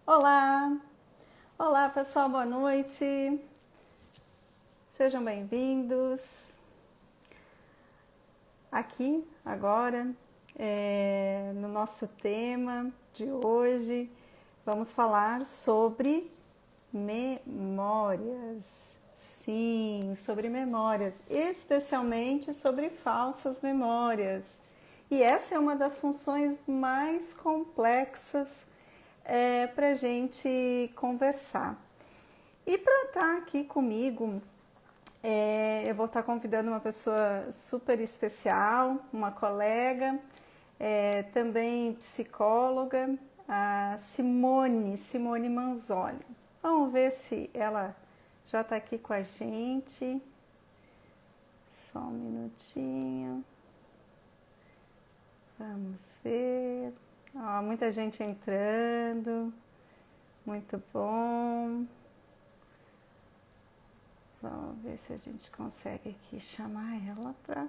Olá! Olá, pessoal, boa noite. Sejam bem-vindos. Aqui, agora, no nosso tema de hoje, vamos falar sobre memórias. Sim, sobre memórias, especialmente sobre falsas memórias. E essa é uma das funções mais complexas para a gente conversar. E para estar aqui comigo, eu vou estar convidando uma pessoa super especial, uma colega, também psicóloga, a Simone Manzoli. Vamos ver se ela já está aqui com a gente. Só um minutinho. Vamos ver. Ó, muita gente entrando. Muito bom. Vamos ver se a gente consegue aqui chamar ela para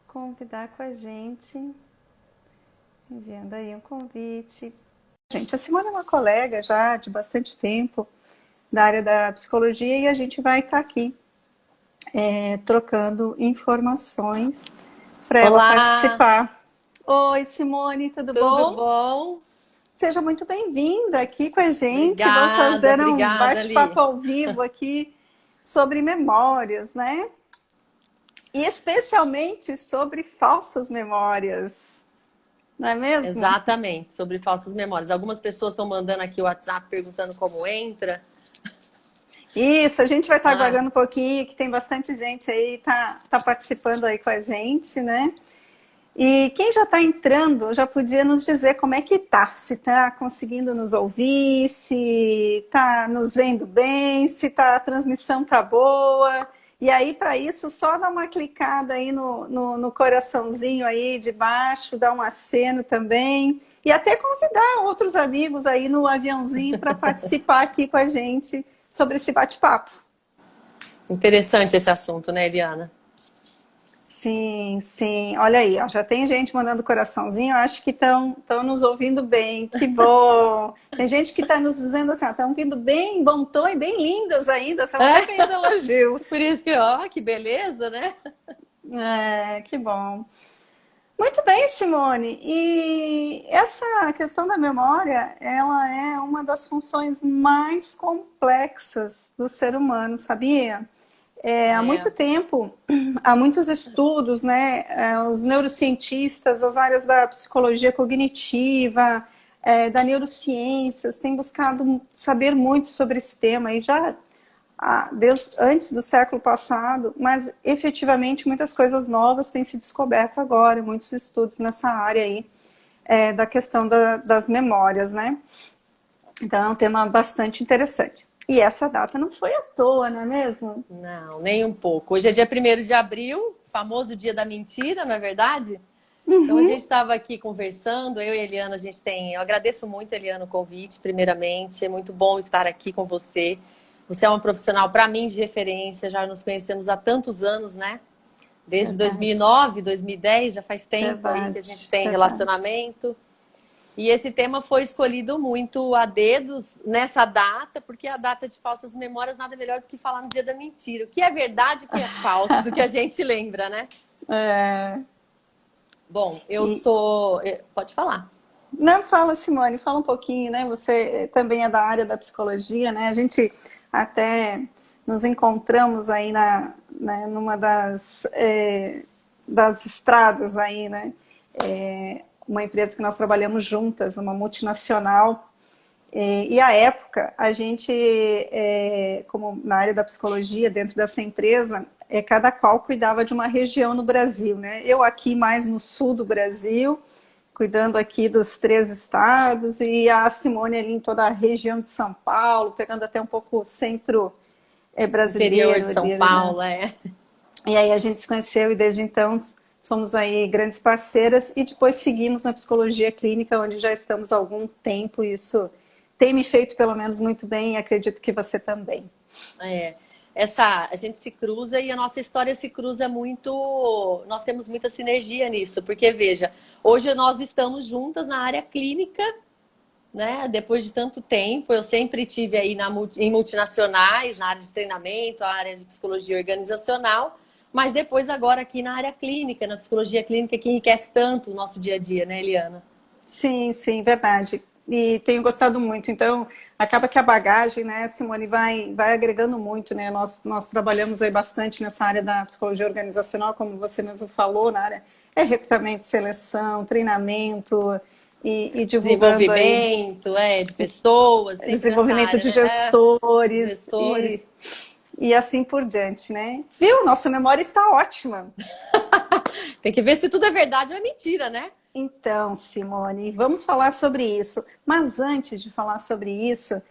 convidar com a gente, enviando aí um convite. Gente, a Simone é uma colega já de bastante tempo da área da psicologia e a gente vai estar aqui trocando informações para ela Olá, participar. Oi, Simone, tudo tudo bom? bom? Seja muito bem-vinda aqui com a gente. Vamos Obrigada, fazer um obrigada, bate-papo Ali. ao vivo aqui sobre memórias, né? E especialmente sobre falsas memórias, não é mesmo? Exatamente, sobre falsas memórias. Algumas pessoas estão mandando aqui o WhatsApp perguntando como entra. Isso, a gente vai estar Ah, aguardando um pouquinho, que tem bastante gente aí, tá participando aí com a gente, né? E quem já está entrando já podia nos dizer como é que tá, se está conseguindo nos ouvir, se está nos vendo bem, se a transmissão tá boa. E aí, para isso, só dá uma clicada aí no coraçãozinho aí de baixo, dá um aceno também. E até convidar outros amigos aí no aviãozinho para participar aqui com a gente sobre esse bate-papo. interessante esse assunto, né, Eliana? Sim, sim. Olha aí, ó, já tem gente mandando coraçãozinho, eu acho que estão nos ouvindo bem. Que bom! Tem gente que está nos dizendo assim, estão ouvindo bem, bom tom e bem lindas ainda, estão até ganhando Por elogios. isso que, ó, que beleza, né? Que bom. Muito bem, Simone. E essa questão da memória, ela é uma das funções mais complexas do ser humano, sabia? Há muito É, tempo, há muitos estudos, né? Os neurocientistas, as áreas da psicologia cognitiva, da neurociências, têm buscado saber muito sobre esse tema e já desde antes do século passado, mas efetivamente muitas coisas novas têm se descoberto agora, muitos estudos nessa área aí da questão das memórias, né? Então é um tema bastante interessante. E essa data não foi à toa, não é mesmo? não, nem um pouco. Hoje é dia 1º de abril, famoso dia da mentira, não é verdade? Então a gente estava aqui conversando, eu e a Eliana, a gente tem. Eu agradeço muito, Eliana, o convite, primeiramente. É muito bom estar aqui com você. Você é uma profissional, para mim, de referência. Já nos conhecemos há tantos anos, né? Desde Verdade, 2009, 2010, já faz tempo aí que a gente verdade, tem verdade. relacionamento. E esse tema foi escolhido muito a dedos nessa data, porque a data de falsas memórias nada melhor do que falar no dia da mentira. O que é verdade e o que é falso, do que a gente lembra, né? É, Bom, eu e sou. Pode falar. não fala, Simone, fala um pouquinho, né? Você também é da área da psicologia, né? A gente até nos encontramos aí numa das estradas aí, né? Uma empresa que nós trabalhamos juntas, uma multinacional. E à época, a gente, como na área da psicologia, dentro dessa empresa, cada qual cuidava de uma região no Brasil, né? Eu aqui mais no sul do Brasil, cuidando aqui dos 3 estados, e a Simone ali em toda a região de São Paulo, pegando até um pouco o centro Interior de brasileiro São ali, né? Paulo, é. E aí a gente se conheceu e desde então somos aí grandes parceiras e depois seguimos na psicologia clínica, onde já estamos há algum tempo, e isso tem me feito pelo menos muito bem e acredito que você também. É. A gente se cruza e a nossa história se cruza muito. Nós temos muita sinergia nisso, porque veja, hoje nós estamos juntas na área clínica né? Depois de tanto tempo, eu sempre tive aí em multinacionais, na área de treinamento, a área de psicologia organizacional, mas depois agora aqui na área clínica, na psicologia clínica, que enriquece tanto o nosso dia a dia, né, Eliana? Sim, sim, verdade. E tenho gostado muito. Então, acaba que a bagagem, né, Simone, vai agregando muito, né? Nós trabalhamos aí bastante nessa área da psicologia organizacional, como você mesmo falou, na área recrutamento, seleção, treinamento e divulgando aí Desenvolvimento, de pessoas, sempre nessa desenvolvimento área, de né? De gestores gestores. e assim por diante, né? Viu? Nossa memória está ótima. Tem que ver se tudo é verdade ou é mentira, né? Então, Simone, vamos falar sobre isso. Mas antes de falar sobre isso,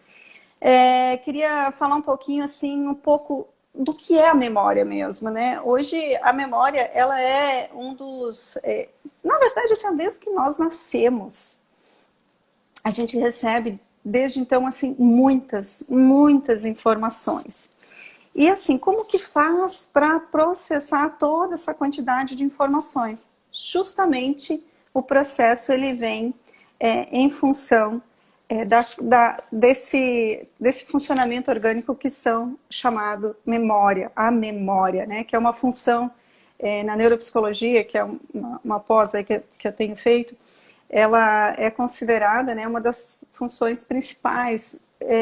queria falar um pouquinho, assim, um pouco do que é a memória mesmo, né? Hoje, a memória, ela é um dos... na verdade, assim, desde que nós nascemos, a gente recebe, desde então, assim, muitas informações. E assim, como que faz para processar toda essa quantidade de informações? Justamente o processo ele vem em função desse funcionamento orgânico que são chamado memória, a memória, né? Que é uma função na neuropsicologia, que é uma pós aí que eu tenho feito, ela é considerada, né, uma das funções principais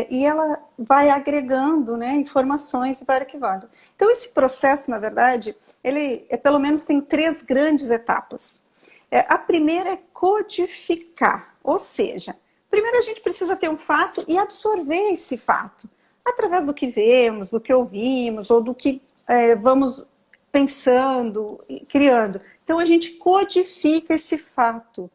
e ela vai agregando, né, informações e vai arquivando. Então esse processo, na verdade, ele pelo menos tem 3 grandes etapas. A primeira é codificar, ou seja, primeiro a gente precisa ter um fato e absorver esse fato, através do que vemos, do que ouvimos, ou do que vamos pensando, criando. Então a gente codifica esse fato.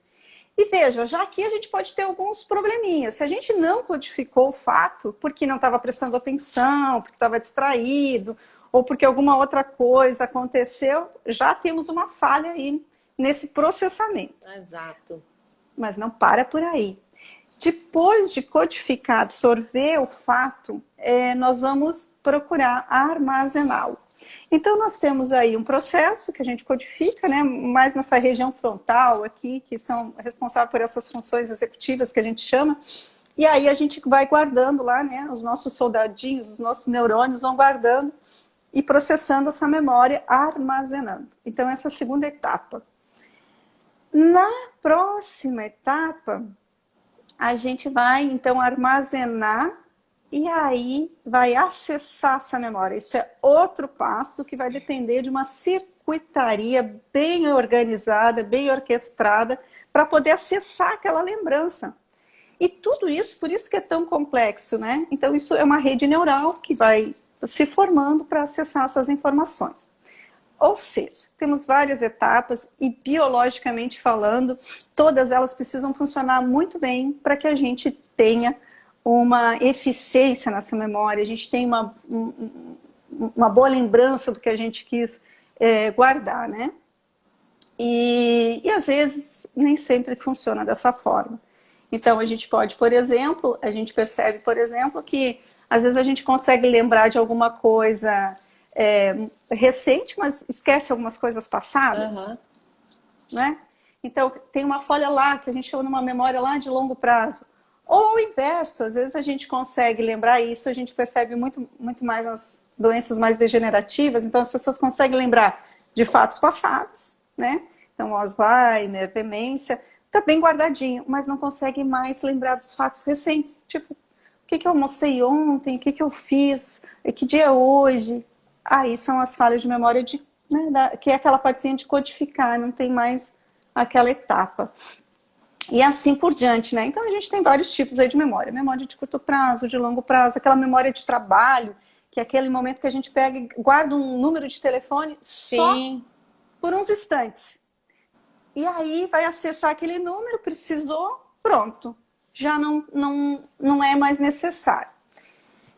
E veja, já aqui a gente pode ter alguns probleminhas. Se a gente não codificou o fato, porque não estava prestando atenção, porque estava distraído, ou porque alguma outra coisa aconteceu, já temos uma falha aí nesse processamento. Exato. Mas não para por aí. Depois de codificar, absorver o fato, nós vamos procurar armazená-lo. Então, nós temos aí um processo que a gente codifica, né, mais nessa região frontal aqui, que são responsáveis por essas funções executivas que a gente chama, e aí a gente vai guardando lá, né, os nossos soldadinhos, os nossos neurônios vão guardando e processando essa memória, armazenando. Então, essa é a segunda etapa. Na próxima etapa, a gente vai, então, armazenar e aí vai acessar essa memória. Isso é outro passo que vai depender de uma circuitaria bem organizada, bem orquestrada, para poder acessar aquela lembrança. E tudo isso, por isso que é tão complexo, né? Então isso é uma rede neural que vai se formando para acessar essas informações. Ou seja, temos várias etapas e biologicamente falando, todas elas precisam funcionar muito bem para que a gente tenha uma eficiência nessa memória, a gente tem uma boa lembrança do que a gente quis guardar, né? E às vezes nem sempre funciona dessa forma. Então a gente pode, por exemplo, a gente percebe, por exemplo, que às vezes a gente consegue lembrar de alguma coisa recente, mas esquece algumas coisas passadas, né? Então tem uma folha lá que a gente chama de uma memória lá de longo prazo. Ou o inverso, às vezes a gente consegue lembrar isso, a gente percebe muito mais nas doenças mais degenerativas, então as pessoas conseguem lembrar de fatos passados, né? Então, Alzheimer, demência, tá bem guardadinho, mas não consegue mais lembrar dos fatos recentes, tipo, o que eu almocei ontem, o que eu fiz, que dia é hoje. Aí são as falhas de memória, que é aquela partezinha de codificar, não tem mais aquela etapa. E assim por diante, né? Então a gente tem vários tipos aí de memória. Memória de curto prazo, de longo prazo, aquela memória de trabalho, que é aquele momento que a gente pega e guarda um número de telefone só por uns instantes. E aí vai acessar aquele número, precisou, pronto. Já não é mais necessário.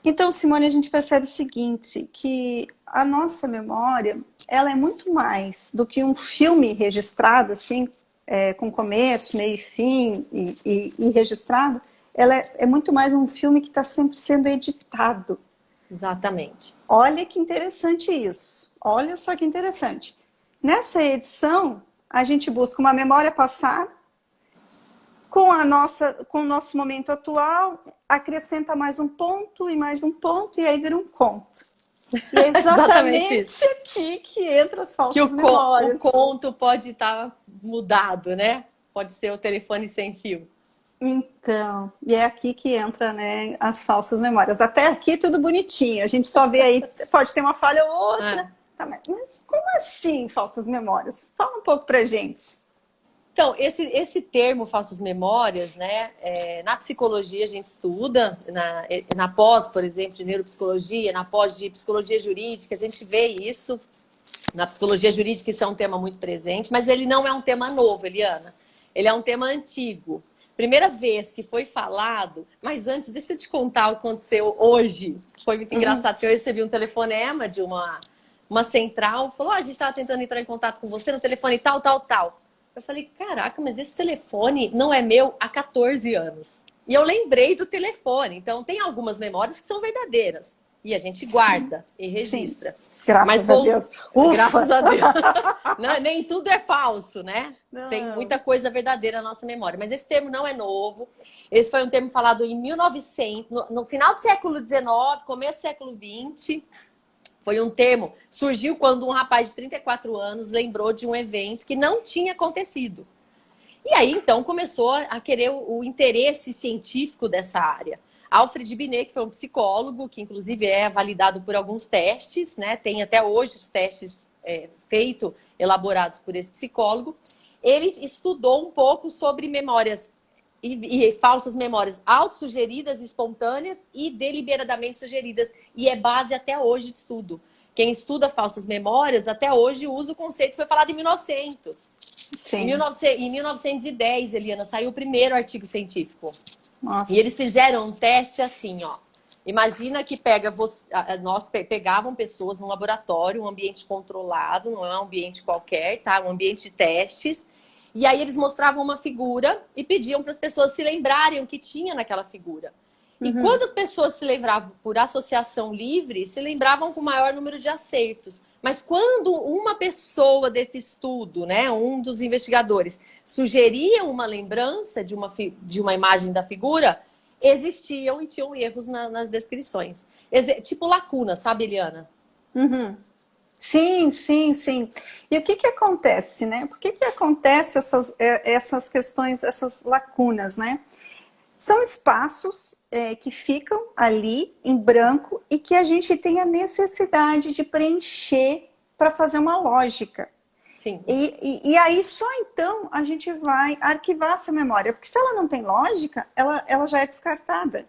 Então, Simone, a gente percebe o seguinte, que a nossa memória, ela é muito mais do que um filme registrado, assim, com começo, meio e fim e registrado, ela é muito mais um filme que está sempre sendo editado. Exatamente. Olha que interessante isso. Olha só que interessante. Nessa edição, a gente busca uma memória passada, com o nosso momento atual, acrescenta mais um ponto e mais um ponto, e aí vira um conto. E é Exatamente exatamente isso. aqui que entra as Que falsas o memórias. conto pode estar mudado, né? Pode ser o telefone sem fio. Então, e é aqui que entra, né, as falsas memórias. Até aqui tudo bonitinho. A gente só vê aí, pode ter uma falha ou outra. É. Tá, mas como assim falsas memórias? Fala um pouco pra gente. Então, esse termo falsas memórias, né? Na psicologia a gente estuda, na pós, por exemplo, de neuropsicologia, na pós de psicologia jurídica, a gente vê isso. Na psicologia jurídica isso é um tema muito presente, mas ele não é um tema novo, Eliana. Ele é um tema antigo. Primeira vez que foi falado, mas antes, deixa eu te contar o que aconteceu hoje. Foi muito engraçado, porque eu recebi um telefonema de uma central, falou, a gente estava tentando entrar em contato com você no telefone tal, tal, tal. Eu falei, caraca, mas esse telefone não é meu há 14 anos. E eu lembrei do telefone. Então, tem algumas memórias que são verdadeiras. E a gente guarda e registra. Sim. Graças a Deus. Ufa. Graças a Deus. Não, nem tudo é falso, né? Não. Tem muita coisa verdadeira na nossa memória. Mas esse termo não é novo. Esse foi um termo falado em 1900, no final do século XIX, começo do século XX. Foi um termo, surgiu quando um rapaz de 34 anos lembrou de um evento que não tinha acontecido. E aí, então, começou a querer o interesse científico dessa área. Alfred Binet, que foi um psicólogo, que inclusive é validado por alguns testes, né? Tem até hoje os testes feitos, elaborados por esse psicólogo. Ele estudou um pouco sobre memórias e falsas memórias autossugeridas, espontâneas e deliberadamente sugeridas. E é base até hoje de estudo. Quem estuda falsas memórias, até hoje usa o conceito que foi falado em 1900. Sim. Em 1910, Eliana, saiu o primeiro artigo científico. Nossa. E eles fizeram um teste assim, ó. Imagina que nós pegavam pessoas num laboratório, um ambiente controlado, não é um ambiente qualquer, tá? Um ambiente de testes. E aí eles mostravam uma figura e pediam para as pessoas se lembrarem o que tinha naquela figura. E quando as pessoas se lembravam por associação livre, se lembravam com maior número de acertos. Mas quando uma pessoa desse estudo, né, um dos investigadores, sugeria uma lembrança de uma imagem da figura, existiam e tinham erros nas descrições. Tipo lacuna, sabe, Eliana? Uhum. Sim, sim, sim. E o que que acontece, né? Por que que acontece essas questões, essas lacunas, né? São espaços que ficam ali em branco e que a gente tem a necessidade de preencher para fazer uma lógica. Sim. E aí só então a gente vai arquivar essa memória, porque se ela não tem lógica, ela já é descartada.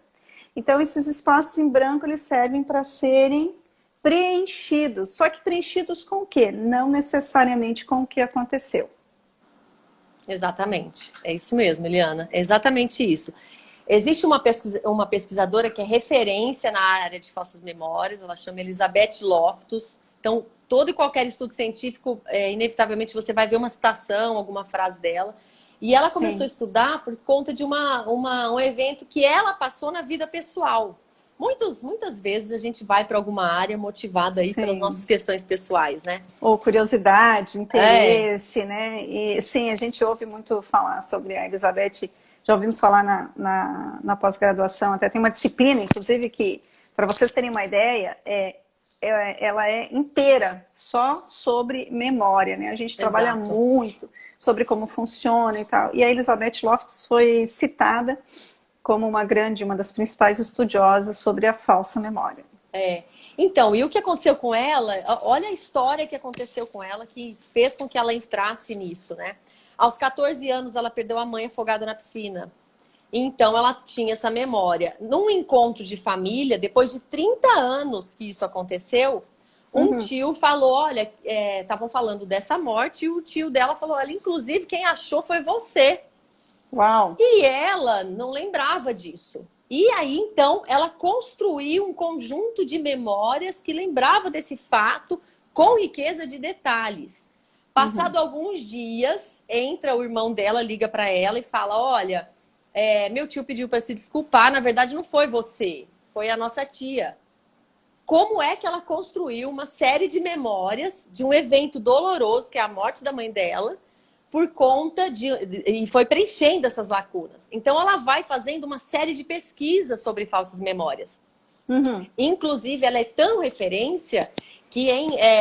Então esses espaços em branco eles servem para serem preenchidos, só que preenchidos com o quê? Não necessariamente com o que aconteceu. Exatamente. É isso mesmo, Eliana. É exatamente isso. Existe uma pesquisadora que é referência na área de falsas memórias, ela chama Elizabeth Loftus. Então, todo e qualquer estudo científico, inevitavelmente você vai ver uma citação, alguma frase dela. E ela começou a estudar por conta de um evento que ela passou na vida pessoal. Muitas vezes a gente vai para alguma área motivada aí pelas nossas questões pessoais, né? Ou curiosidade, interesse, né? E sim, a gente ouve muito falar sobre a Elizabeth, já ouvimos falar na pós-graduação, até tem uma disciplina, inclusive, que, para vocês terem uma ideia, ela é inteira só sobre memória, né? A gente trabalha muito sobre como funciona e tal. E a Elizabeth Loftus foi citada como uma das principais estudiosas sobre a falsa memória. Então, e o que aconteceu com ela? Olha a história que aconteceu com ela, que fez com que ela entrasse nisso, né? Aos 14 anos, ela perdeu a mãe afogada na piscina. Então, ela tinha essa memória. Num encontro de família, depois de 30 anos que isso aconteceu, um tio falou, olha, estavam falando dessa morte, e o tio dela falou, olha, inclusive, quem achou foi você. Uau! E ela não lembrava disso. E aí, então, ela construiu um conjunto de memórias que lembrava desse fato com riqueza de detalhes. Passado alguns dias, entra o irmão dela, liga para ela e fala, olha, meu tio pediu para se desculpar, na verdade não foi você, foi a nossa tia. Como é que ela construiu uma série de memórias de um evento doloroso, que é a morte da mãe dela, por conta de... E foi preenchendo essas lacunas. Então, ela vai fazendo uma série de pesquisas sobre falsas memórias. Uhum. Inclusive, ela é tão referência que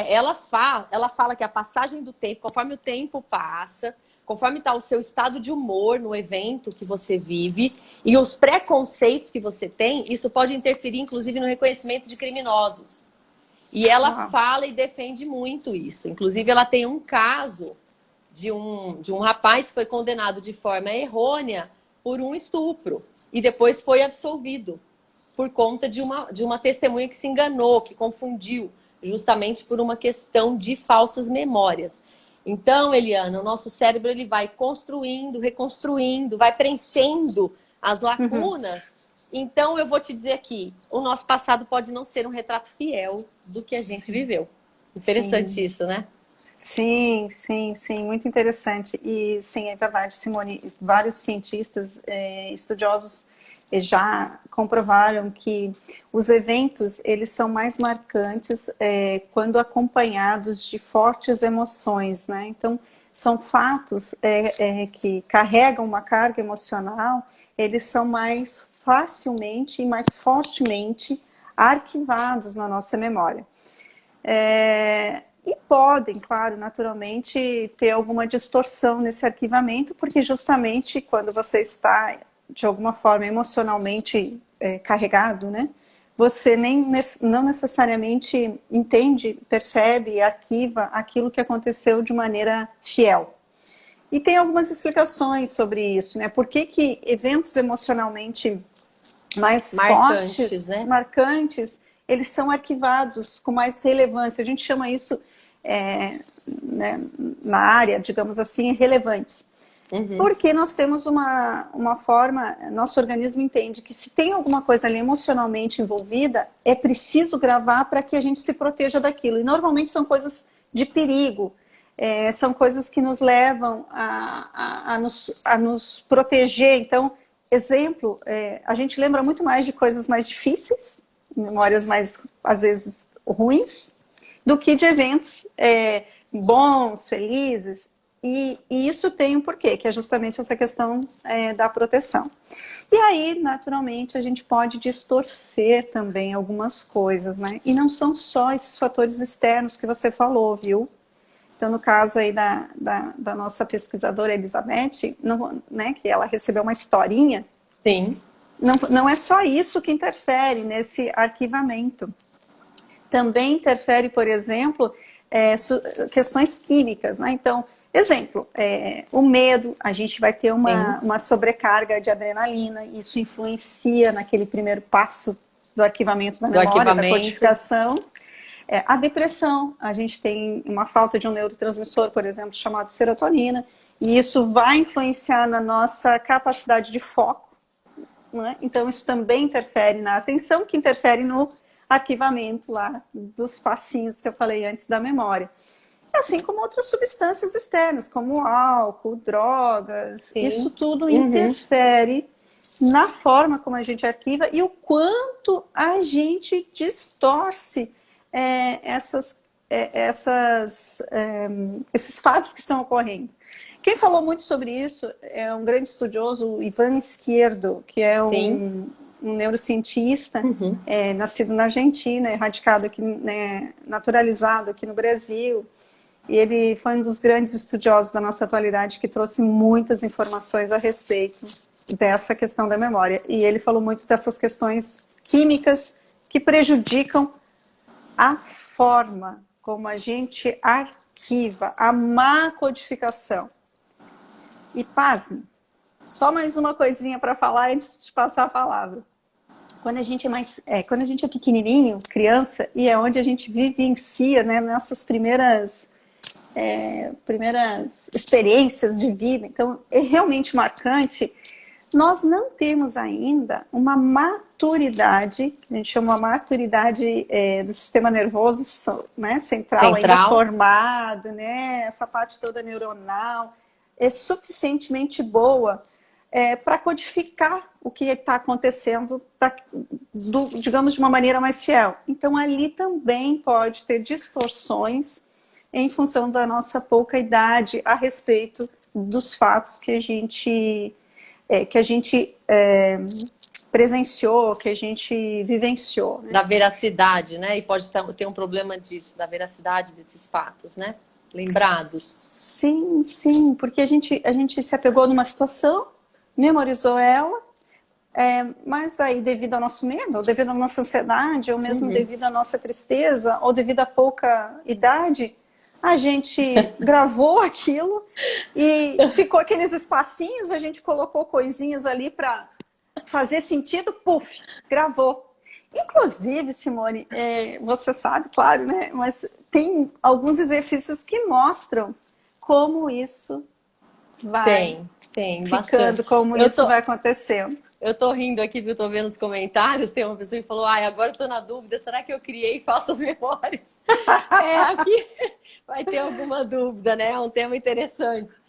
ela fala que a passagem do tempo, conforme o tempo passa, conforme está o seu estado de humor no evento que você vive e os preconceitos que você tem, isso pode interferir, inclusive, no reconhecimento de criminosos. E ela fala e defende muito isso. Inclusive, ela tem um caso de um rapaz que foi condenado de forma errônea por um estupro e depois foi absolvido por conta de uma testemunha que se enganou, que confundiu, justamente por uma questão de falsas memórias. Então, Eliana, o nosso cérebro ele vai construindo, reconstruindo, vai preenchendo as lacunas. Então, eu vou te dizer aqui, o nosso passado pode não ser um retrato fiel do que a gente viveu. Interessante isso, né? Sim, sim, sim, muito interessante. E sim, é verdade, Simone, vários cientistas, estudiosos já comprovaram que os eventos, eles são mais marcantes quando acompanhados de fortes emoções, né? Então, são fatos que carregam uma carga emocional, eles são mais facilmente e mais fortemente arquivados na nossa memória. E podem, claro, naturalmente, ter alguma distorção nesse arquivamento, porque justamente quando você está, de alguma forma, emocionalmente carregado, né, você não necessariamente entende, percebe e arquiva aquilo que aconteceu de maneira fiel. E tem algumas explicações sobre isso, né? Por que eventos emocionalmente mais marcantes, fortes, né? marcantes, eles são arquivados com mais relevância. A gente chama isso, né, na área, digamos assim, relevantes. Porque nós temos uma forma, nosso organismo entende que se tem alguma coisa ali emocionalmente envolvida, é preciso gravar para que a gente se proteja daquilo. E normalmente são coisas de perigo, são coisas que nos levam a nos proteger. Então, exemplo, a gente lembra muito mais de coisas mais difíceis, memórias mais, às vezes, ruins, do que de eventos bons, felizes. E isso tem um porquê, que é justamente essa questão da proteção. E aí, naturalmente, a gente pode distorcer também algumas coisas, né? E não são só esses fatores externos que você falou, viu? Então, no caso aí da nossa pesquisadora Elizabeth, né, que ela recebeu uma historinha, sim, não é só isso que interfere nesse arquivamento. Também interfere, por exemplo, questões químicas, né? Então, exemplo, o medo, a gente vai ter uma sobrecarga de adrenalina, isso influencia naquele primeiro passo do arquivamento da memória, da codificação. A depressão, a gente tem uma falta de um neurotransmissor, por exemplo, chamado serotonina, e isso vai influenciar na nossa capacidade de foco, né? Então, isso também interfere na atenção, que interfere no arquivamento lá dos passinhos que eu falei antes da memória. Assim como outras substâncias externas, como álcool, drogas, sim, isso tudo interfere na forma como a gente arquiva e o quanto a gente distorce esses fatos que estão ocorrendo. Quem falou muito sobre isso é um grande estudioso, o Ivan Izquierdo, que é um neurocientista, nascido na Argentina, radicado aqui, né, naturalizado aqui no Brasil. E ele foi um dos grandes estudiosos da nossa atualidade que trouxe muitas informações a respeito dessa questão da memória. E ele falou muito dessas questões químicas que prejudicam a forma como a gente arquiva, a má codificação. E pasme, só mais uma coisinha para falar antes de passar a palavra. Quando a gente é pequenininho, criança, e é onde a gente vivencia, né, nossas primeiras experiências de vida, então é realmente marcante. Nós não temos ainda uma maturidade, que a gente chama uma maturidade do sistema nervoso, né, central, ainda formado, né, essa parte toda neuronal, é suficientemente boa para codificar o que está acontecendo, digamos, de uma maneira mais fiel. Então, ali também pode ter distorções em função da nossa pouca idade a respeito dos fatos que a gente presenciou, que a gente vivenciou. Né? Da veracidade, né? E pode ter um problema disso, da veracidade desses fatos, né? Lembrados. Sim, sim, porque a gente se apegou numa situação, memorizou ela, mas aí devido ao nosso medo, ou devido à nossa ansiedade, ou mesmo devido à nossa tristeza, ou devido à pouca idade, a gente gravou aquilo e ficou aqueles espacinhos, a gente colocou coisinhas ali para fazer sentido, puf, gravou. Inclusive, Simone, você sabe, claro, né? Mas tem alguns exercícios que mostram como isso vai tem ficando, bastante. como isso vai acontecendo. Eu tô rindo aqui, viu? Tô vendo os comentários. Tem uma pessoa que falou: ai, agora eu tô na dúvida, será que eu criei falsas memórias? Aqui vai ter alguma dúvida, né? É um tema interessante.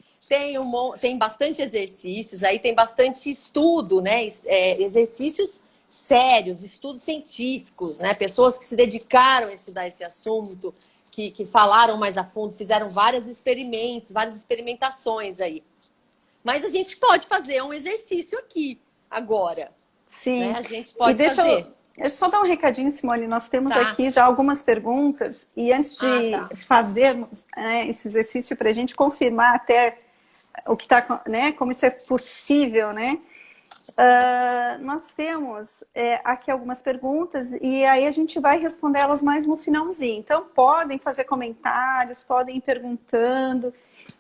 Tem bastante exercícios, aí tem bastante estudo, né? Exercícios sérios, estudos científicos, né? Pessoas que se dedicaram a estudar esse assunto, que falaram mais a fundo, fizeram vários experimentos, várias experimentações aí. Mas a gente pode fazer um exercício aqui, agora. Sim. Né? A gente pode fazer. Deixa eu só dar um recadinho, Simone. Nós temos aqui já algumas perguntas. E antes de fazermos esse exercício para a gente confirmar até o que está, né, como isso é possível, né? Nós temos aqui algumas perguntas e aí a gente vai responder elas mais no finalzinho. Então, podem fazer comentários, podem ir perguntando,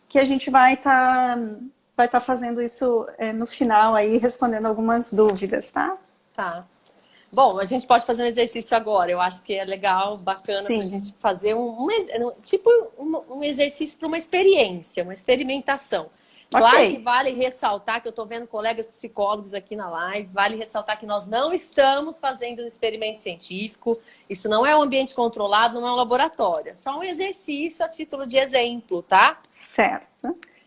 que a gente vai estar fazendo isso no final aí, respondendo algumas dúvidas, tá? Tá. Bom, a gente pode fazer um exercício agora. Eu acho que é legal, bacana para a gente fazer um exercício para uma experiência, uma experimentação. Claro que vale ressaltar que eu estou vendo colegas psicólogos aqui na live, vale ressaltar que nós não estamos fazendo um experimento científico, isso não é um ambiente controlado, não é um laboratório, é só um exercício a título de exemplo, tá? Certo,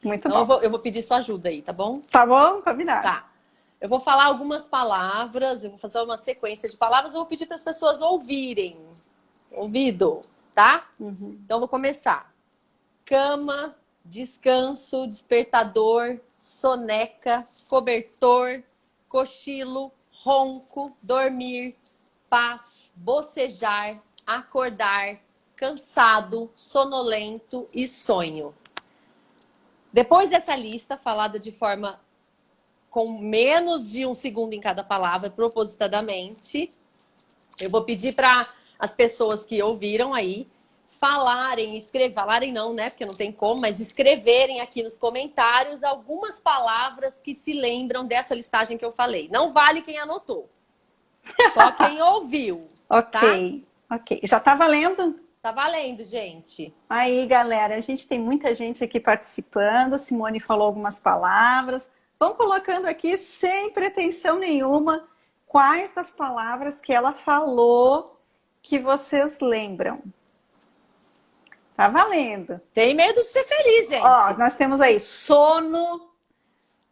muito então, bom. Eu vou pedir sua ajuda aí, tá bom? Tá bom, combinado. Tá. Eu vou falar algumas palavras, eu vou fazer uma sequência de palavras, eu vou pedir para as pessoas ouvirem. Ouvido, tá? Então, eu vou começar. Cama, descanso, despertador, soneca, cobertor, cochilo, ronco, dormir, paz, bocejar, acordar, cansado, sonolento e sonho. Depois dessa lista, falada de forma com menos de um segundo em cada palavra, propositadamente, eu vou pedir para as pessoas que ouviram aí falarem não, né? Porque não tem como, mas escreverem aqui nos comentários algumas palavras que se lembram dessa listagem que eu falei. Não vale quem anotou, só quem ouviu. Ok, tá? Ok. Já tá valendo? Tá valendo, gente. Aí, galera, a gente tem muita gente aqui participando. A Simone falou algumas palavras. Vão colocando aqui, sem pretensão nenhuma, quais das palavras que ela falou que vocês lembram. Tá valendo. Sem medo de ser feliz, gente. Ó, nós temos aí sono,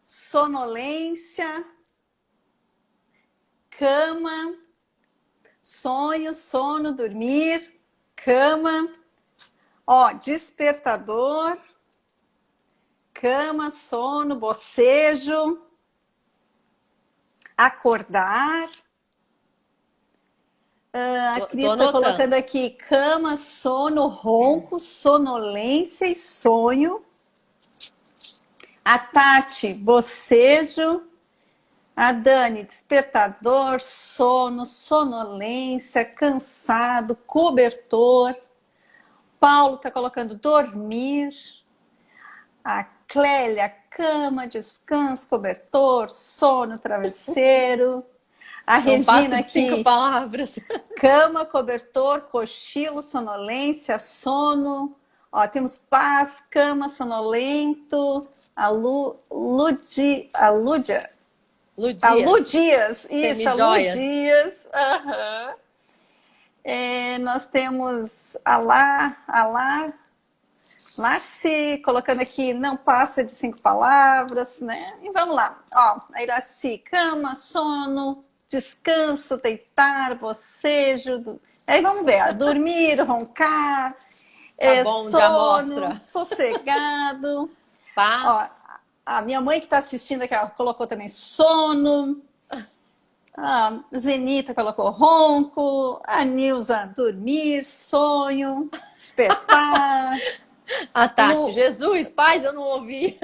sonolência, cama, sonho, sono, dormir, cama, ó, despertador, cama, sono, bocejo, acordar. A Cris está colocando aqui cama, sono, ronco, sonolência e sonho. A Tati, bocejo. A Dani, despertador, sono, sonolência, cansado, cobertor. Paulo está colocando dormir. A Clélia, cama, descanso, cobertor, sono, travesseiro. A Regina aqui, 5 palavras. Cama, cobertor, cochilo, sonolência, sono. Ó, temos paz, cama, sonolento. A Ludias. A Ludias, isso, a Ludias. Nós temos a Larci, colocando aqui, não passa de 5 palavras, né? E vamos lá. Ó, a Iraci, cama, sono, descanso, deitar, bocejo. Aí vamos ver, dormir, roncar, tá bom, sono, sossegado. Ó, Paz. a minha mãe que está assistindo aqui, ela colocou também sono. A Zenita colocou ronco. A Nilza, dormir, sonho, despertar. A Tati, Lu, Jesus, paz, eu não ouvi.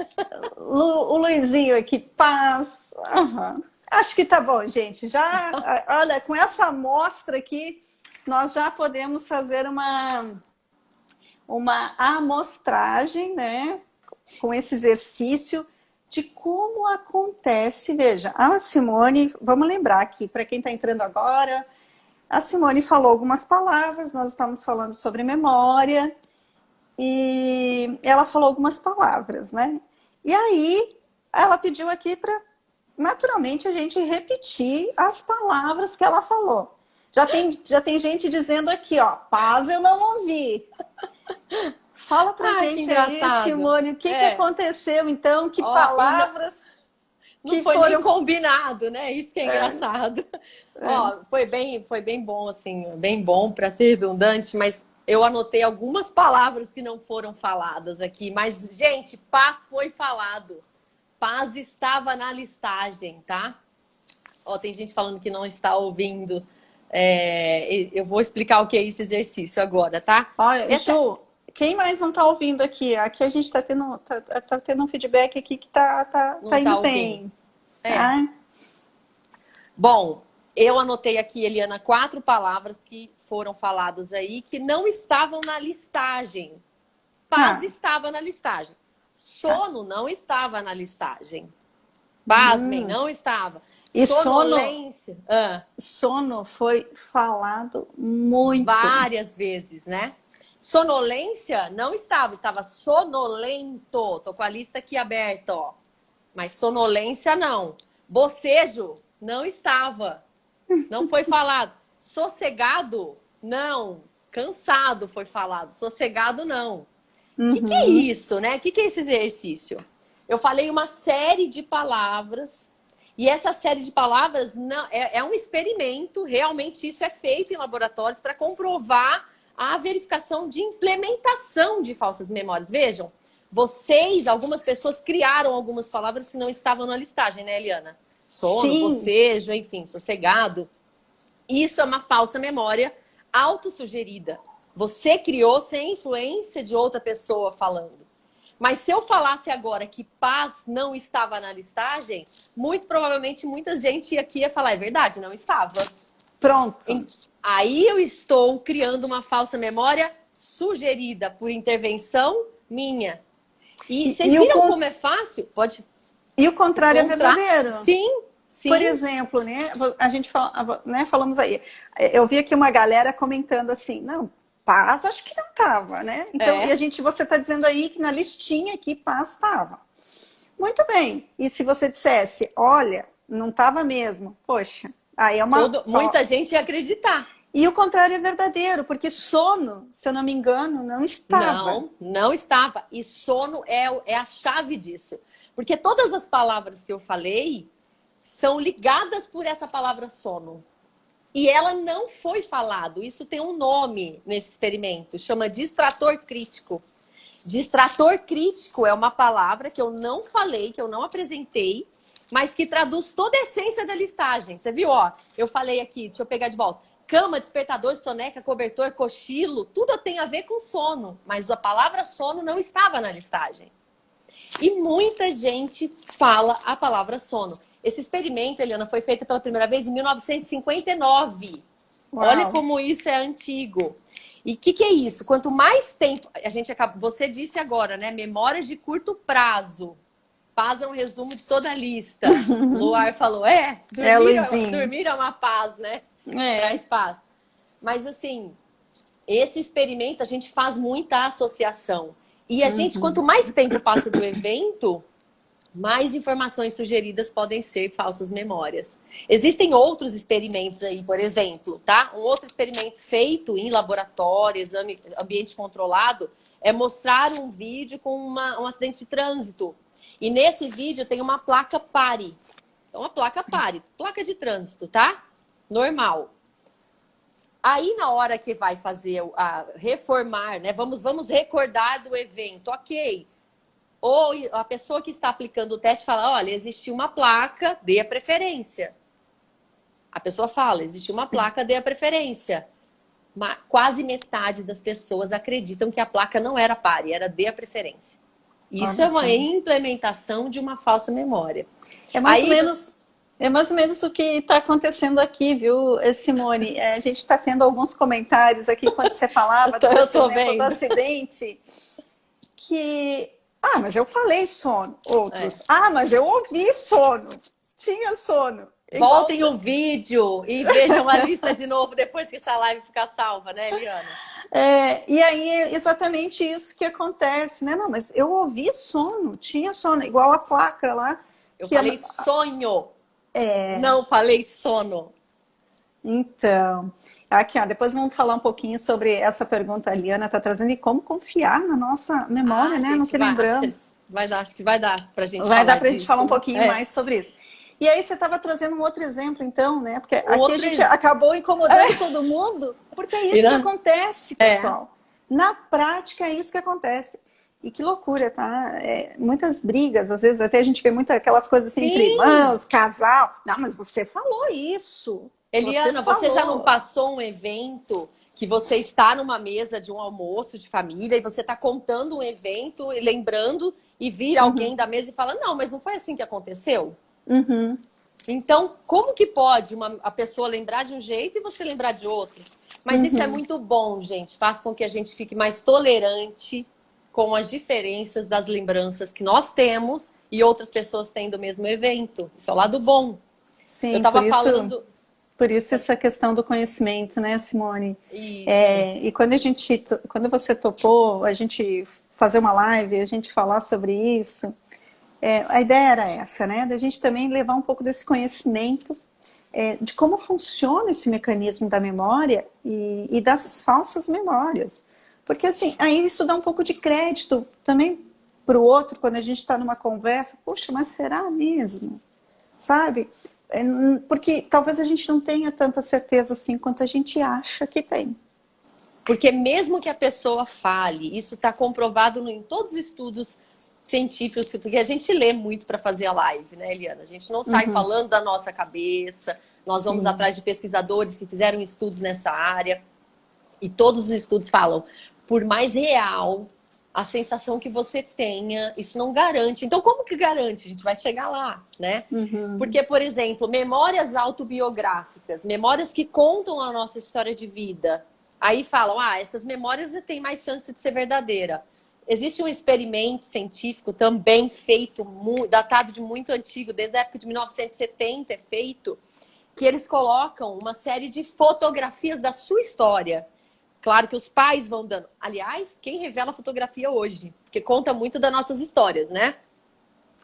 o Luizinho aqui, paz. Aham. Acho que tá bom, gente. Já, olha, com essa amostra aqui, nós já podemos fazer uma amostragem, né? Com esse exercício de como acontece. Veja, a Simone, vamos lembrar aqui, para quem está entrando agora, a Simone falou algumas palavras, nós estamos falando sobre memória, e ela falou algumas palavras, né? E aí, ela pediu aqui para, naturalmente, a gente repetir as palavras que ela falou. Já tem gente dizendo aqui, ó, paz eu não ouvi. Fala pra Ah, que gente aí, engraçado. Simone, o que aconteceu então? Que Ó, e não, palavras não que foi nem foram. combinado, né? Isso que é engraçado. Ó, foi bem bom, assim, bem bom para ser redundante, mas eu anotei algumas palavras que não foram faladas aqui. Mas, gente, paz foi falado. Paz estava na listagem, tá? Ó, tem gente falando que não está ouvindo. Eu vou explicar o que é esse exercício agora, tá? Olha, Ju, quem mais não está ouvindo aqui? Aqui a gente está tendo um feedback aqui que tá Não tá indo ouvindo. bem. É. Tá? Bom, eu anotei aqui, Eliana, 4 palavras que foram faladas aí que não estavam na listagem. Paz Tá. estava na listagem. Sono não estava na listagem. Pasmem, não estava. E Sonolência. sono foi falado muito. Várias vezes, né? Sonolência não estava, estava sonolento. Tô com a lista aqui aberta, ó. Mas sonolência não. Bocejo não estava. Não foi falado. Sossegado? Não. Cansado foi falado. Sossegado não. O que é isso, né? O que é esse exercício? Eu falei uma série de palavras e essa série de palavras não, é um experimento. Realmente isso é feito em laboratórios para comprovar a verificação de implementação de falsas memórias. Vejam, algumas pessoas criaram algumas palavras que não estavam na listagem, né, Eliana? Sono, Sim. bocejo, enfim, sossegado. Isso é uma falsa memória autossugerida. Você criou sem influência de outra pessoa falando. Mas se eu falasse agora que paz não estava na listagem, muito provavelmente muita gente aqui ia falar, é verdade, não estava. Pronto. Aí eu estou criando uma falsa memória sugerida por intervenção minha. E vocês viram como é fácil? Pode. E o contrário é verdadeiro. Sim, sim. Por exemplo, né, a gente né, falamos aí. Eu vi aqui uma galera comentando assim, não, paz acho que não estava, né? Então, você está dizendo aí que na listinha aqui paz estava. Muito bem. E se você dissesse, olha, não estava mesmo, poxa, aí é uma. Muita gente ia acreditar. E o contrário é verdadeiro, porque sono, se eu não me engano, não estava. Não estava. E sono é a chave disso. Porque todas as palavras que eu falei são ligadas por essa palavra sono. E ela não foi falado. Isso tem um nome nesse experimento. Chama distrator crítico. Distrator crítico é uma palavra que eu não falei, que eu não apresentei, mas que traduz toda a essência da listagem. Você viu? Ó, eu falei aqui, deixa eu pegar de volta. Cama, despertador, soneca, cobertor, cochilo, tudo tem a ver com sono. Mas a palavra sono não estava na listagem. E muita gente fala a palavra sono. Esse experimento, Eliana, foi feito pela primeira vez em 1959. Uau. Olha como isso é antigo. E o que é isso? Quanto mais tempo... Você disse agora, né? Memórias de curto prazo. Paz é um resumo de toda a lista. Luar falou, dormir é uma paz, né? Traz paz. Mas assim, esse experimento a gente faz muita associação. E a gente, quanto mais tempo passa do evento, mais informações sugeridas podem ser falsas memórias. Existem outros experimentos aí, por exemplo, tá? Um outro experimento feito em laboratório, ambiente controlado, é mostrar um vídeo com um acidente de trânsito. E nesse vídeo tem uma placa pare. Então, a placa pare, placa de trânsito, tá? Normal. Aí, na hora que vai fazer reformar, né? Vamos recordar do evento, ok. Ou a pessoa que está aplicando o teste fala, olha, existiu uma placa, dê a preferência. A pessoa fala, existiu uma placa, dê a preferência. Quase metade das pessoas acreditam que a placa não era pare, era dê a preferência. Isso é uma implementação de uma falsa memória. É mais ou menos... É mais ou menos o que está acontecendo aqui, viu, Simone? A gente está tendo alguns comentários aqui quando você falava do exemplo do acidente, que, mas eu falei sono, outros, mas eu ouvi sono, tinha sono. Voltem o vídeo e vejam a lista de novo depois que essa live ficar salva, né, Eliana? E aí é exatamente isso que acontece, né? Não, mas eu ouvi sono, tinha sono, igual a placa lá. Eu falei sonho. Não falei sono. Então, aqui, depois vamos falar um pouquinho sobre essa pergunta a Eliana está trazendo e como confiar na nossa memória, né? No que lembramos. Acho que vai dar para a gente falar. Vai dar para a gente falar um pouquinho mais sobre isso. E aí você estava trazendo um outro exemplo, então, né? Porque aqui a gente acabou incomodando todo mundo, porque é isso que acontece, pessoal. Na prática, é isso que acontece. E que loucura, tá? Muitas brigas, às vezes até a gente vê muitas aquelas coisas assim, entre irmãos, casal. Não, mas você falou isso. Eliana, você já não passou um evento que você está numa mesa de um almoço de família e você está contando um evento e lembrando e vira alguém da mesa e fala, não, mas não foi assim que aconteceu? Então, como que pode a pessoa lembrar de um jeito e você lembrar de outro? Mas isso é muito bom, gente. Faz com que a gente fique mais tolerante com as diferenças das lembranças que nós temos e outras pessoas têm do mesmo evento. Isso é o lado bom. Sim, eu estava falando... Por isso essa questão do conhecimento, né, Simone? Isso. E quando você topou a gente fazer uma live, a gente falar sobre isso, a ideia era essa, né? Da gente também levar um pouco desse conhecimento de como funciona esse mecanismo da memória e das falsas memórias. Porque assim, aí isso dá um pouco de crédito também para o outro, quando a gente está numa conversa, poxa, mas será mesmo? Sabe? Porque talvez a gente não tenha tanta certeza assim quanto a gente acha que tem. Porque mesmo que a pessoa fale, isso está comprovado em todos os estudos científicos, porque a gente lê muito para fazer a live, né, Eliana? A gente não sai falando da nossa cabeça, nós vamos atrás de pesquisadores que fizeram estudos nessa área, e todos os estudos falam, por mais real a sensação que você tenha, isso não garante. Então, como que garante? A gente vai chegar lá, né? Porque, por exemplo, memórias autobiográficas, memórias que contam a nossa história de vida, aí falam, essas memórias têm mais chance de ser verdadeira. Existe um experimento científico também feito, datado de muito antigo, desde a época de 1970 é feito, que eles colocam uma série de fotografias da sua história. Claro que os pais vão dando. Aliás, quem revela a fotografia hoje? Porque conta muito das nossas histórias, né?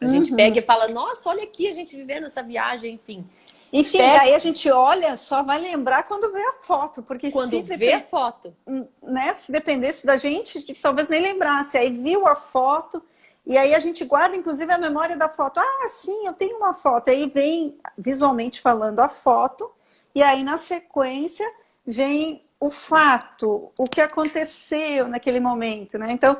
A gente pega e fala, nossa, olha aqui a gente vivendo essa viagem, enfim. Enfim, daí a gente olha, só vai lembrar quando vê a foto. Porque quando vê a foto. Né, se dependesse da gente, talvez nem lembrasse. Aí viu a foto, e aí a gente guarda, inclusive, a memória da foto. Sim, eu tenho uma foto. Aí vem, visualmente falando, a foto. E aí, na sequência, vem o fato, o que aconteceu naquele momento, né? Então,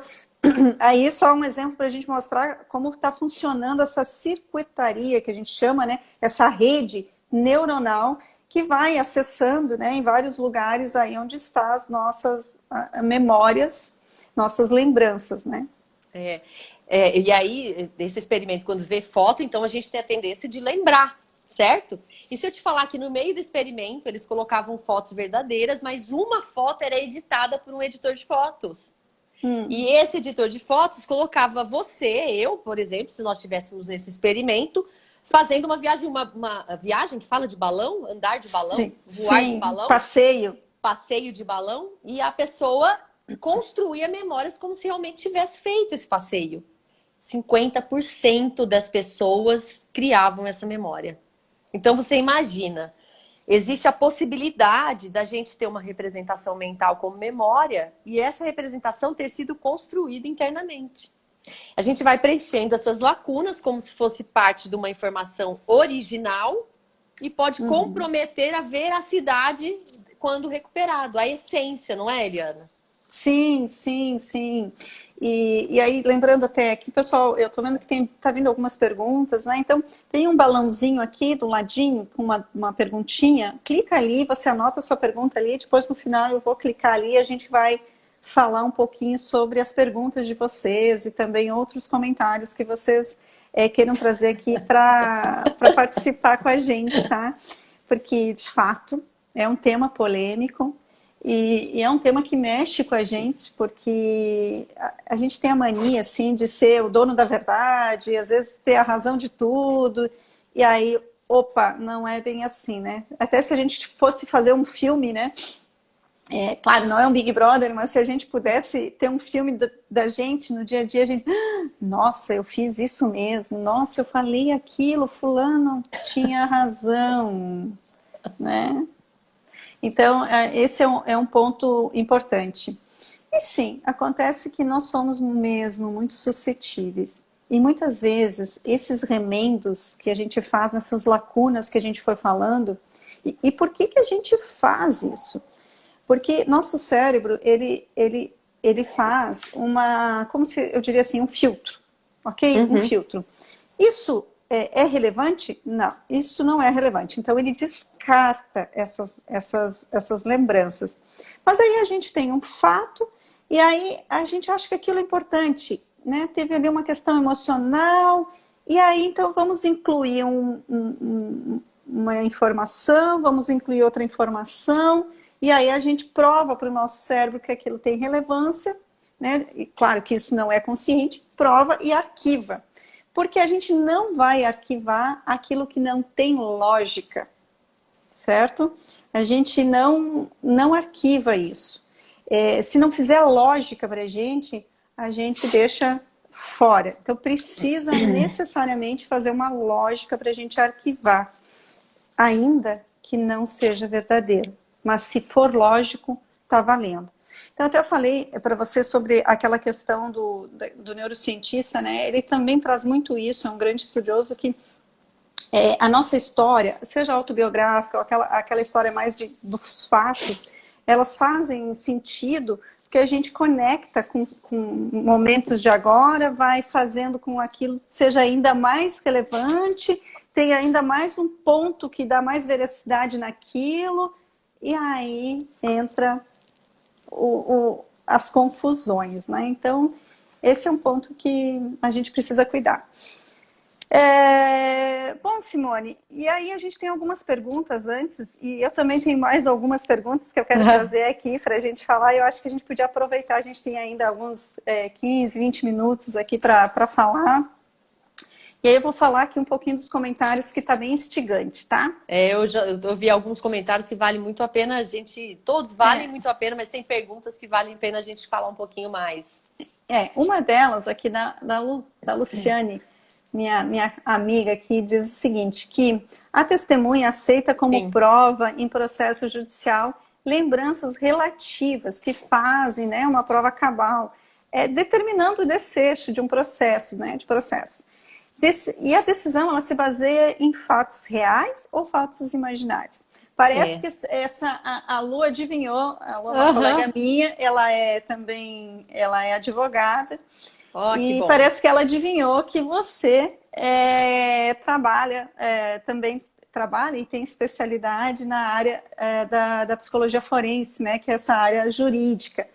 aí só um exemplo para a gente mostrar como está funcionando essa circuitaria que a gente chama, né? Essa rede neuronal que vai acessando, né, em vários lugares aí onde estão as nossas memórias, nossas lembranças, né? E aí, esse experimento, quando vê foto, então a gente tem a tendência de lembrar, certo? E se eu te falar que no meio do experimento eles colocavam fotos verdadeiras, mas uma foto era editada por um editor de fotos. E esse editor de fotos colocava eu, por exemplo, se nós estivéssemos nesse experimento, fazendo uma viagem que fala de balão, andar de balão, voar de balão. Passeio de balão. E a pessoa construía memórias como se realmente tivesse feito esse passeio. 50% das pessoas criavam essa memória. Então você imagina, existe a possibilidade da gente ter uma representação mental como memória e essa representação ter sido construída internamente. A gente vai preenchendo essas lacunas como se fosse parte de uma informação original e pode comprometer a veracidade quando recuperado, a essência, não é, Eliana? Sim, sim, sim. E aí, lembrando até aqui, pessoal, eu tô vendo que tá vindo algumas perguntas, né? Então, tem um balãozinho aqui do ladinho com uma perguntinha. Clica ali, você anota a sua pergunta ali, depois no final eu vou clicar ali e a gente vai falar um pouquinho sobre as perguntas de vocês e também outros comentários que vocês queiram trazer aqui para participar com a gente, tá? Porque, de fato, é um tema polêmico. E é um tema que mexe com a gente, porque a gente tem a mania, assim, de ser o dono da verdade, às vezes ter a razão de tudo, e aí, opa, não é bem assim, né? Até se a gente fosse fazer um filme, né? Claro, não é um Big Brother, mas se a gente pudesse ter um filme da gente no dia a dia, a gente, nossa, eu fiz isso mesmo, nossa, eu falei aquilo, fulano tinha razão, né? Então, esse é um ponto importante. E sim, acontece que nós somos mesmo muito suscetíveis. E muitas vezes, esses remendos que a gente faz nessas lacunas que a gente foi falando, e por que a gente faz isso? Porque nosso cérebro, ele faz como se eu diria assim, um filtro, ok? Um Uhum. filtro. Isso é relevante? Não, isso não é relevante. Então ele descarta essas lembranças. Mas aí a gente tem um fato e aí a gente acha que aquilo é importante, né? Teve ali uma questão emocional e aí então vamos incluir uma informação, vamos incluir outra informação e aí a gente prova para o nosso cérebro que aquilo tem relevância, né? E claro que isso não é consciente, prova e arquiva. Porque a gente não vai arquivar aquilo que não tem lógica, certo? A gente não arquiva isso. Se não fizer lógica para a gente deixa fora. Então precisa necessariamente fazer uma lógica para a gente arquivar, ainda que não seja verdadeiro. Mas se for lógico, está valendo. Então, até eu falei para você sobre aquela questão do neurocientista, né? Ele também traz muito isso, é um grande estudioso que a nossa história, seja autobiográfica ou aquela história mais dos fatos, elas fazem sentido porque a gente conecta com momentos de agora, vai fazendo com aquilo seja ainda mais relevante, tem ainda mais um ponto que dá mais veracidade naquilo, e aí entra as confusões, né? Então, esse é um ponto que a gente precisa cuidar. Bom, Simone, e aí a gente tem algumas perguntas antes, e eu também tenho mais algumas perguntas que eu quero trazer aqui para a gente falar, e eu acho que a gente podia aproveitar, a gente tem ainda alguns 15, 20 minutos aqui para falar. E aí eu vou falar aqui um pouquinho dos comentários que está bem instigante, tá? Eu vi alguns comentários que valem muito a pena a gente. Todos valem muito a pena, mas tem perguntas que valem a pena a gente falar um pouquinho mais. Uma delas aqui da Luciane, minha amiga aqui, diz o seguinte, que a testemunha aceita como Sim. prova em processo judicial lembranças relativas que fazem, né, uma prova cabal, determinando o desfecho de um processo, né, de processo. E a decisão, ela se baseia em fatos reais ou fatos imaginários? Parece que a Lu adivinhou, a Lu é uma colega minha, ela é advogada, e parece que ela adivinhou que você também trabalha e tem especialidade na área da psicologia forense, né, que é essa área jurídica.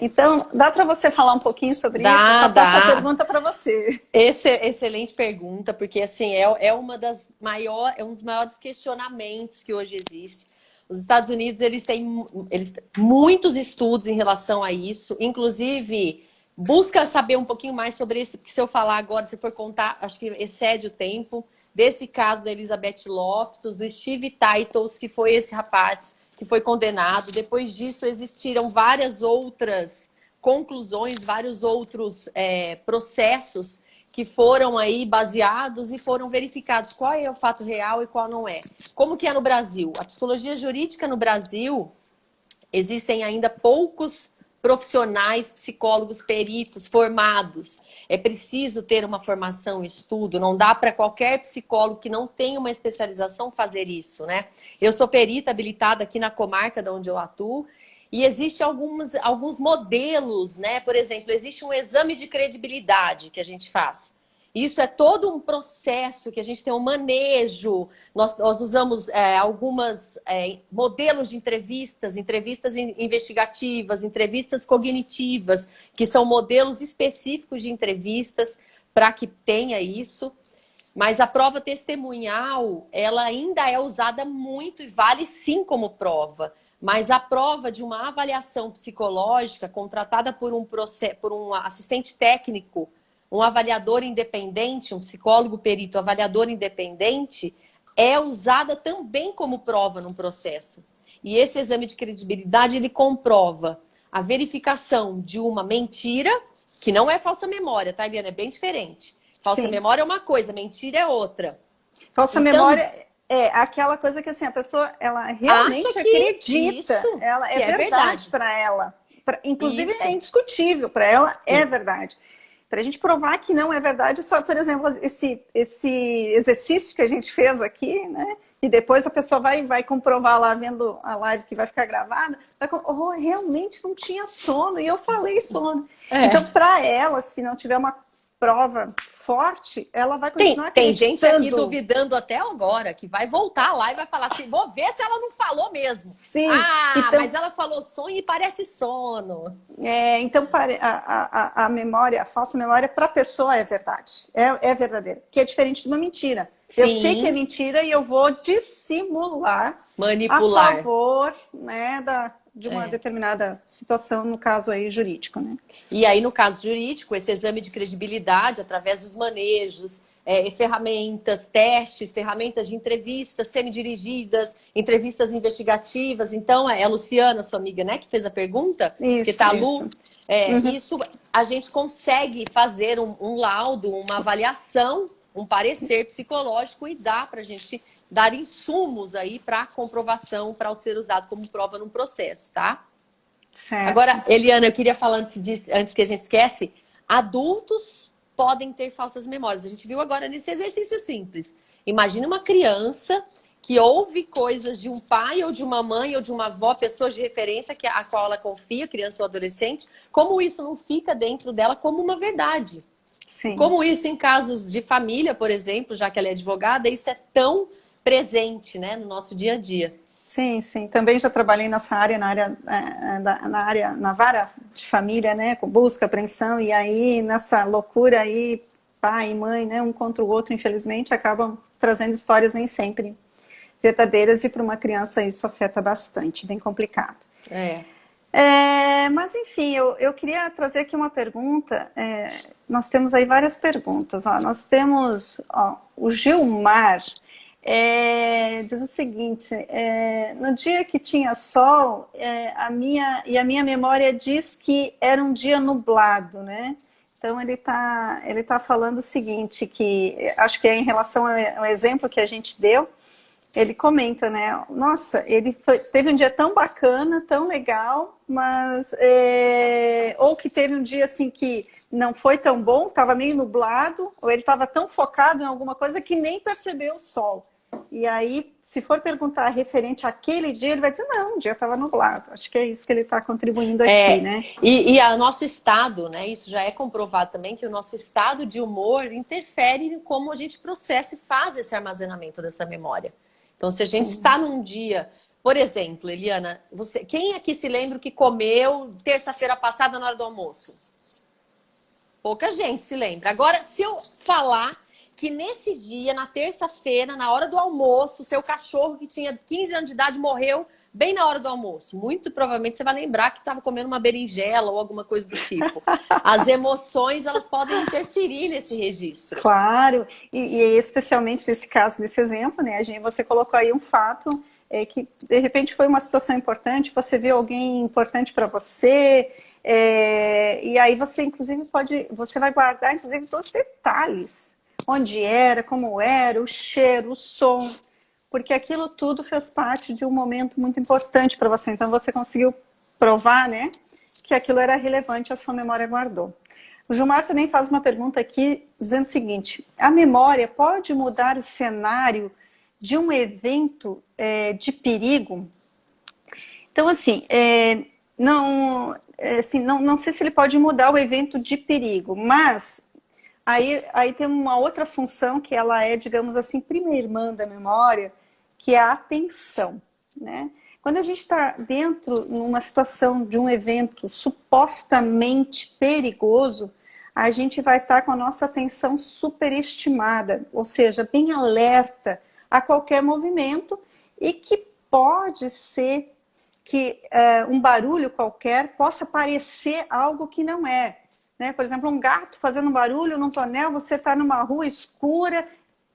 Então, dá para você falar um pouquinho sobre isso? Vou passar essa pergunta para você. Excelente pergunta, porque assim, é um dos maiores questionamentos que hoje existe. Os Estados Unidos, eles têm muitos estudos em relação a isso, inclusive busca saber um pouquinho mais sobre esse, porque se eu falar agora, se for contar, acho que excede o tempo, desse caso da Elizabeth Loftus, do Steve Titles, que foi esse rapaz que foi condenado. Depois disso, existiram várias outras conclusões, vários outros processos que foram aí baseados e foram verificados qual é o fato real e qual não é. Como que é no Brasil? A psicologia jurídica no Brasil, existem ainda poucos profissionais, psicólogos, peritos formados. É preciso ter uma formação, estudo. Não dá para qualquer psicólogo que não tenha uma especialização fazer isso, né? Eu sou perita habilitada aqui na comarca de onde eu atuo E existem alguns modelos, né? Por exemplo, existe um exame de credibilidade que a gente faz. Isso é todo um processo que a gente tem um manejo. Nós usamos algumas modelos de entrevistas, entrevistas investigativas, entrevistas cognitivas, que são modelos específicos de entrevistas para que tenha isso. Mas a prova testemunhal, ela ainda é usada muito e vale sim como prova. Mas a prova de uma avaliação psicológica contratada por um assistente técnico, um avaliador independente, um psicólogo perito avaliador independente, é usada também como prova num processo. E esse exame de credibilidade, ele comprova a verificação de uma mentira, que não é falsa memória, tá, Eliana? É bem diferente. Falsa Sim. memória é uma coisa, mentira é outra. Falsa Então, memória é aquela coisa que assim, a pessoa ela realmente acha que acredita, isso ela que é verdade para ela. Inclusive Isso. é indiscutível, para ela é Sim. verdade. Para a gente provar que não é verdade, só, por exemplo, esse exercício que a gente fez aqui, né? E depois a pessoa vai comprovar lá, vendo a live que vai ficar gravada, realmente não tinha sono, e eu falei sono. Então, para ela, se não tiver uma prova forte, ela vai continuar Tem acreditando. gente aqui duvidando até agora, que vai voltar lá e vai falar assim, vou ver se ela não falou mesmo. Sim. Então, mas ela falou sonho e parece sono. Então, a memória, a falsa memória, para a pessoa é verdade, é verdadeira, que é diferente de uma mentira. Sim. Eu sei que é mentira e eu vou dissimular, manipular, a favor, né, de uma determinada situação, no caso aí jurídico, né? E aí, no caso jurídico, esse exame de credibilidade, através dos manejos, ferramentas, testes, ferramentas de entrevistas semidirigidas, entrevistas investigativas. Então, é a Luciana, sua amiga, né, que fez a pergunta, Isso, que tá isso. Lu. Isso a gente consegue fazer um laudo, uma avaliação, um parecer psicológico e dá para a gente dar insumos aí para comprovação, para ser usado como prova num processo, tá? Certo. Agora, Eliana, eu queria falar antes que a gente esquece, adultos podem ter falsas memórias. A gente viu agora nesse exercício simples. Imagina uma criança que ouve coisas de um pai ou de uma mãe ou de uma avó, pessoas de referência a qual ela confia, criança ou adolescente, como isso não fica dentro dela como uma verdade. Sim. Como isso em casos de família, por exemplo, já que ela é advogada, isso é tão presente, né, no nosso dia a dia. Sim, sim. Também já trabalhei na vara de família, né, com busca, apreensão, e aí nessa loucura aí, pai e mãe, né, um contra o outro, infelizmente, acabam trazendo histórias nem sempre verdadeiras, e para uma criança isso afeta bastante, bem complicado. Mas enfim, eu queria trazer aqui uma pergunta. Nós temos aí várias perguntas. Nós temos o Gilmar. Diz o seguinte: no dia que tinha sol, a minha memória diz que era um dia nublado, né? Então ele tá falando o seguinte, que acho que é em relação ao exemplo que a gente deu. Ele comenta, né? Nossa, teve um dia tão bacana, tão legal, mas ou que teve um dia assim que não foi tão bom, estava meio nublado, ou ele estava tão focado em alguma coisa que nem percebeu o sol. E aí, se for perguntar referente àquele dia, ele vai dizer, não, o dia estava nublado. Acho que é isso que ele está contribuindo aqui, né? E o nosso estado, né? Isso já é comprovado também, que o nosso estado de humor interfere em como a gente processa e faz esse armazenamento dessa memória. Então, se a gente está num dia... Por exemplo, Eliana, quem aqui se lembra o que comeu terça-feira passada na hora do almoço? Pouca gente se lembra. Agora, se eu falar que nesse dia, na terça-feira, na hora do almoço, seu cachorro que tinha 15 anos de idade morreu bem na hora do almoço. Muito provavelmente você vai lembrar que estava comendo uma berinjela ou alguma coisa do tipo. As emoções, elas podem interferir nesse registro. Claro, e especialmente nesse caso, nesse exemplo, né? Você colocou aí um fato que de repente foi uma situação importante, você viu alguém importante para você, e aí você inclusive você vai guardar inclusive todos os detalhes. Onde era, como era, o cheiro, o som, porque aquilo tudo fez parte de um momento muito importante para você. Então você conseguiu provar, né, que aquilo era relevante, a sua memória guardou. O Gilmar também faz uma pergunta aqui, dizendo o seguinte: a memória pode mudar o cenário de um evento de perigo? Então, assim, não, assim, não sei se ele pode mudar o evento de perigo, mas aí tem uma outra função que ela é, digamos assim, prima irmã da memória, que é a atenção, né? Quando a gente está dentro, numa situação de um evento supostamente perigoso, a gente vai estar com a nossa atenção superestimada, ou seja, bem alerta a qualquer movimento e que pode ser que um barulho qualquer possa parecer algo que não é. Né? Por exemplo, um gato fazendo um barulho num tonel, você está numa rua escura,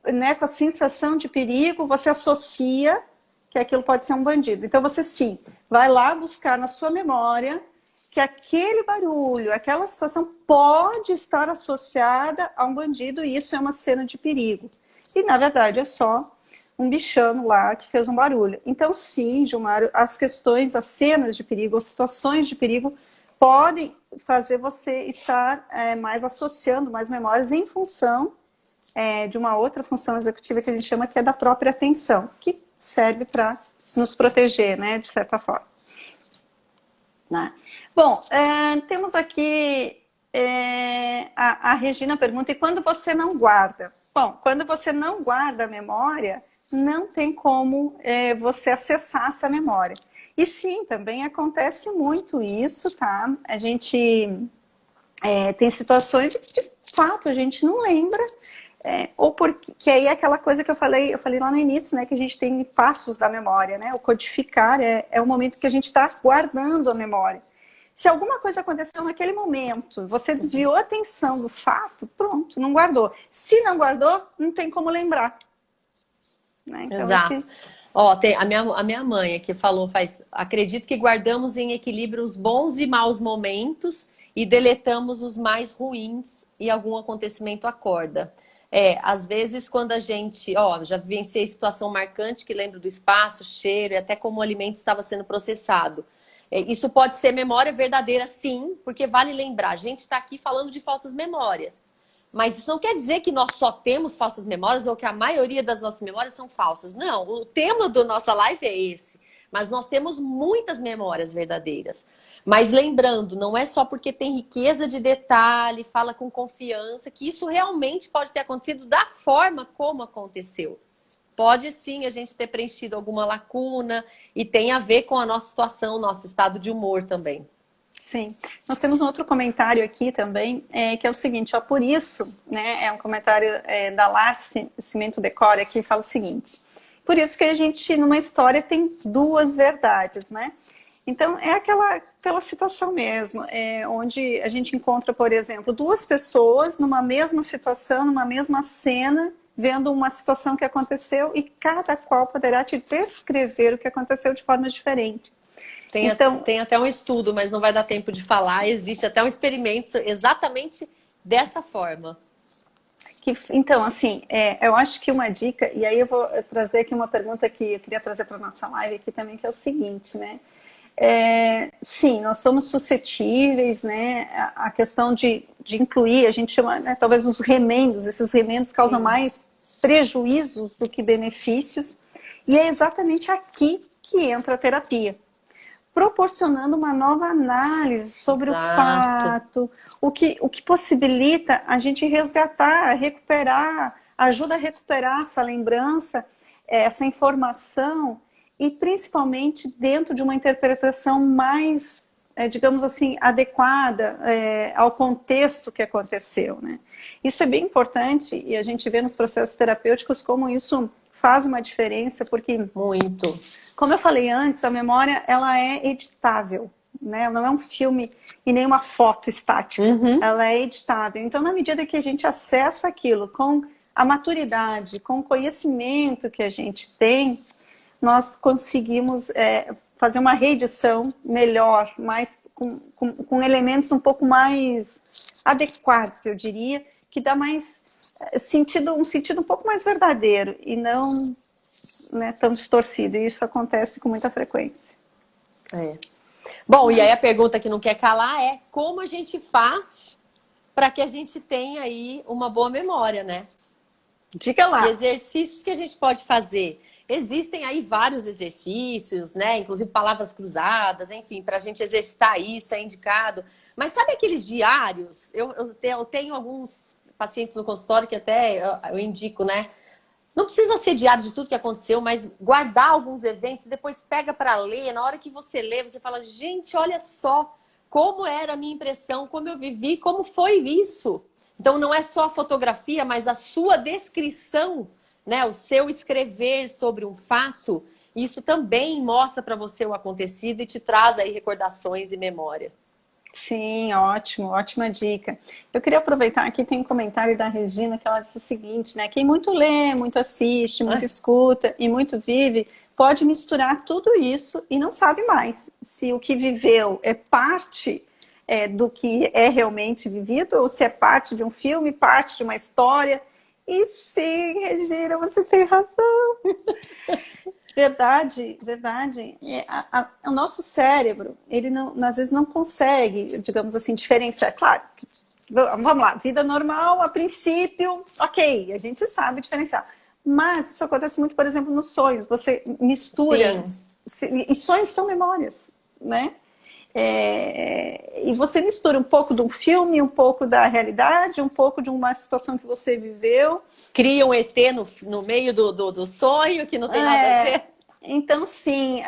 né, com a sensação de perigo, você associa que aquilo pode ser um bandido. Então você sim, vai lá buscar na sua memória que aquele barulho, aquela situação pode estar associada a um bandido e isso é uma cena de perigo. E na verdade é só um bichano lá que fez um barulho. Então sim, Gilmar, as questões, as cenas de perigo, as situações de perigo podem fazer você estar mais associando mais memórias em função de uma outra função executiva que a gente chama que é da própria atenção, que serve para nos proteger, né, de certa forma. Né? Bom, temos aqui a Regina pergunta, e quando você não guarda? Bom, quando você não guarda a memória, não tem como você acessar essa memória. E sim, também acontece muito isso, tá? A gente tem situações que de fato a gente não lembra, ou porque aí é aquela coisa que eu falei lá no início, né? Que a gente tem passos da memória, né? O codificar é o momento que a gente está guardando a memória. Se alguma coisa aconteceu naquele momento, você desviou a atenção do fato, pronto, não guardou. Se não guardou, não tem como lembrar. Né? Então, Exato. Ó, tem a minha mãe aqui falou, acredito que guardamos em equilíbrio os bons e maus momentos e deletamos os mais ruins e algum acontecimento acorda. Às vezes quando a gente, já vivenciei situação marcante que lembro do espaço, cheiro e até como o alimento estava sendo processado. Isso pode ser memória verdadeira, sim, porque vale lembrar, a gente está aqui falando de falsas memórias. Mas isso não quer dizer que nós só temos falsas memórias ou que a maioria das nossas memórias são falsas. Não, o tema da nossa live é esse. Mas nós temos muitas memórias verdadeiras. Mas lembrando, não é só porque tem riqueza de detalhe, fala com confiança, que isso realmente pode ter acontecido da forma como aconteceu. Pode sim a gente ter preenchido alguma lacuna e tem a ver com a nossa situação, nosso estado de humor também. Sim. Nós temos um outro comentário aqui também, que é o seguinte, por isso, né, é um comentário da Lar Cimento Decora, que fala o seguinte, por isso que a gente, numa história, tem duas verdades, né? Então, é aquela situação mesmo, onde a gente encontra, por exemplo, duas pessoas numa mesma situação, numa mesma cena, vendo uma situação que aconteceu e cada qual poderá te descrever o que aconteceu de forma diferente. Tem até um estudo, mas não vai dar tempo de falar. Existe até um experimento exatamente dessa forma. Então, assim, eu acho que uma dica, e aí eu vou trazer aqui uma pergunta que eu queria trazer para a nossa live aqui também, que é o seguinte, né? Sim, nós somos suscetíveis, né? A questão de incluir, a gente chama, né, talvez os remendos, esses remendos causam mais prejuízos do que benefícios, e é exatamente aqui que entra a terapia. Proporcionando uma nova análise sobre o fato, o que possibilita a gente resgatar, recuperar, ajuda a recuperar essa lembrança, essa informação, e principalmente dentro de uma interpretação mais, digamos assim, adequada ao contexto que aconteceu. Né? Isso é bem importante e a gente vê nos processos terapêuticos como isso faz uma diferença, porque... Muito. Como eu falei antes, a memória ela é editável, né? Ela não é um filme e nem uma foto estática, ela é editável. Então, na medida que a gente acessa aquilo com a maturidade, com o conhecimento que a gente tem, nós conseguimos fazer uma reedição melhor, mais, com elementos um pouco mais adequados, eu diria, que dá mais sentido, um sentido um pouco mais verdadeiro e não... Né, tão distorcido, e isso acontece com muita frequência. Bom, e aí a pergunta que não quer calar é como a gente faz para que a gente tenha aí uma boa memória, né? Diga lá. E exercícios que a gente pode fazer. existem aí vários exercícios, né? Inclusive palavras cruzadas, enfim, para a gente exercitar isso, é indicado. Mas sabe aqueles diários? Eu tenho alguns pacientes no consultório que até eu indico, né? Não precisa ser diário de tudo que aconteceu, mas guardar alguns eventos, depois pega para ler. Na hora que você lê, você fala, gente, olha só como era a minha impressão, como eu vivi, como foi isso. Então não é só a fotografia, mas a sua descrição, né? O seu escrever sobre um fato, isso também mostra para você o acontecido e te traz aí recordações e memória. Sim, ótimo, ótima dica. Eu queria aproveitar aqui, tem um comentário da Regina que ela disse o seguinte, né? Quem muito lê, muito assiste, muito escuta e muito vive, pode misturar tudo isso e não sabe mais se o que viveu é parte do que é realmente vivido ou se é parte de um filme, parte de uma história. E sim, Regina, você tem razão. Verdade, verdade. O nosso cérebro, ele não, às vezes não consegue, digamos assim, diferenciar. Claro, vamos lá, vida normal, a princípio, ok, a gente sabe diferenciar. Mas isso acontece muito, por exemplo, nos sonhos. Você mistura, e sonhos são memórias, né? E você mistura um pouco de um filme, um pouco da realidade, um pouco de uma situação que você viveu. Cria um ET no meio do sonho, que não tem nada a ver. Então, sim,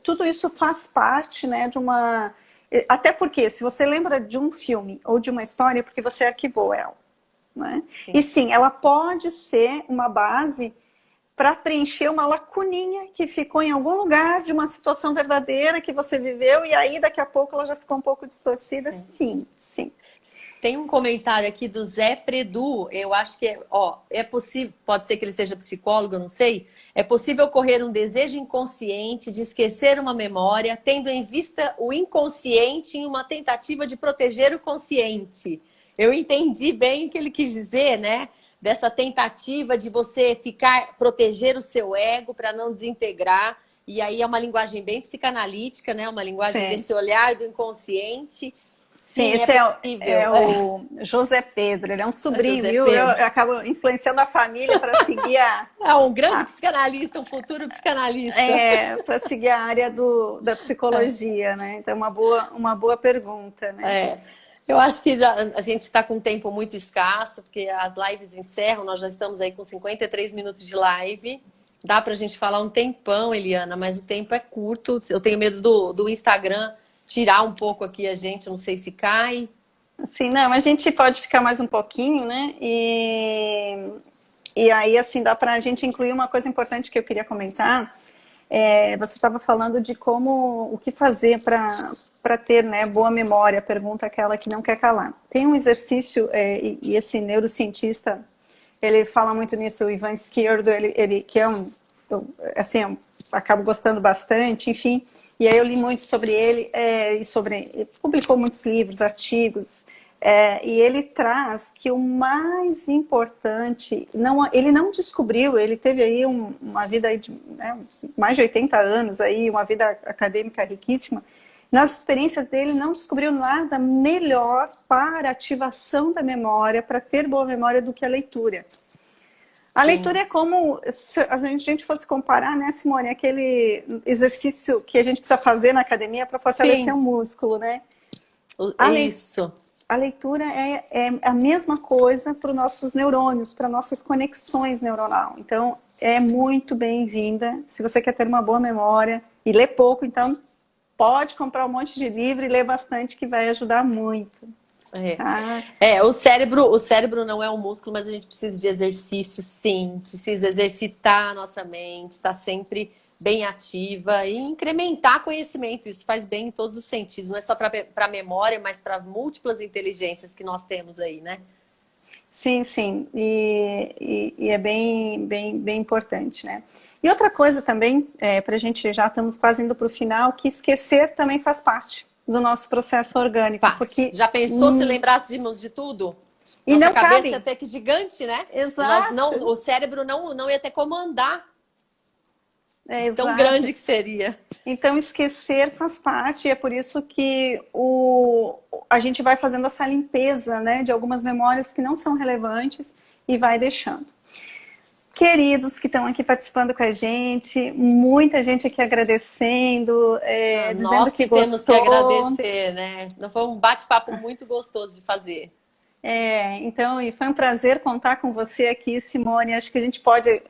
tudo isso faz parte, né, de uma... Até porque, se você lembra de um filme ou de uma história, é porque você arquivou ela, né? Sim. E sim, ela pode ser uma base para preencher uma lacuninha que ficou em algum lugar de uma situação verdadeira que você viveu e aí daqui a pouco ela já ficou um pouco distorcida. Sim, sim. Tem um comentário aqui do Zé Predu, eu acho que é possível, pode ser que ele seja psicólogo, eu não sei, é possível ocorrer um desejo inconsciente de esquecer uma memória, tendo em vista o inconsciente em uma tentativa de proteger o consciente. Eu entendi bem o que ele quis dizer, né? Dessa tentativa de você proteger o seu ego para não desintegrar. E aí é uma linguagem bem psicanalítica, né? Uma linguagem desse olhar do inconsciente. Sim, esse é o José Pedro, ele é um sobrinho, viu? Eu acabo influenciando a família para seguir um grande psicanalista, um futuro psicanalista. Para seguir a área da psicologia, né? Então, uma boa pergunta, né? Eu acho que a gente está com um tempo muito escasso, porque as lives encerram, nós já estamos aí com 53 minutos de live. Dá para a gente falar um tempão, Eliana, mas o tempo é curto. Eu tenho medo do Instagram tirar um pouco aqui a gente, não sei se cai. Sim, não, a gente pode ficar mais um pouquinho, né? E aí, assim, dá para a gente incluir uma coisa importante que eu queria comentar. Você estava falando de o que fazer para ter, né, boa memória, pergunta aquela que não quer calar. Tem um exercício, e esse neurocientista, ele fala muito nisso, o Ivan Sciordo, ele que é assim, eu acabo gostando bastante, enfim. E aí eu li muito sobre ele, ele publicou muitos livros, artigos, e ele traz que o mais importante, ele não descobriu, ele teve aí uma vida aí de mais de 80 anos, aí, uma vida acadêmica riquíssima. Nas experiências dele, não descobriu nada melhor para a ativação da memória, para ter boa memória do que a leitura. A leitura é como se a gente fosse comparar, né, Simone, aquele exercício que a gente precisa fazer na academia para fortalecer o músculo, né? Isso. A leitura é a mesma coisa para os nossos neurônios, para nossas conexões neuronais. Então, é muito bem-vinda. Se você quer ter uma boa memória e ler pouco, então pode comprar um monte de livro e ler bastante, que vai ajudar muito. O cérebro não é um músculo, mas a gente precisa de exercício, sim. Precisa exercitar a nossa mente, estar sempre bem ativa e incrementar conhecimento. Isso faz bem em todos os sentidos, não é só para a memória, mas para múltiplas inteligências que nós temos aí, né? Sim, sim. E é bem importante, né? E outra coisa também, para a gente, já estamos quase indo para o final, que esquecer também faz parte do nosso processo orgânico. Porque, já pensou se lembrasse de tudo? E nossa não cabeça cabe. ia ter que gigante, né? Exato. O cérebro não ia ter comandar. Tão Exato. grande que seria. Então, esquecer faz parte, e é por isso que a gente vai fazendo essa limpeza, né, de algumas memórias que não são relevantes e vai deixando. queridos que estão aqui participando com a gente, muita gente aqui agradecendo, dizendo Nós que que temos que gostou. agradecer, né? Foi um bate-papo muito gostoso de fazer. Então, e foi um prazer contar com você aqui, Simone. Acho que a gente pode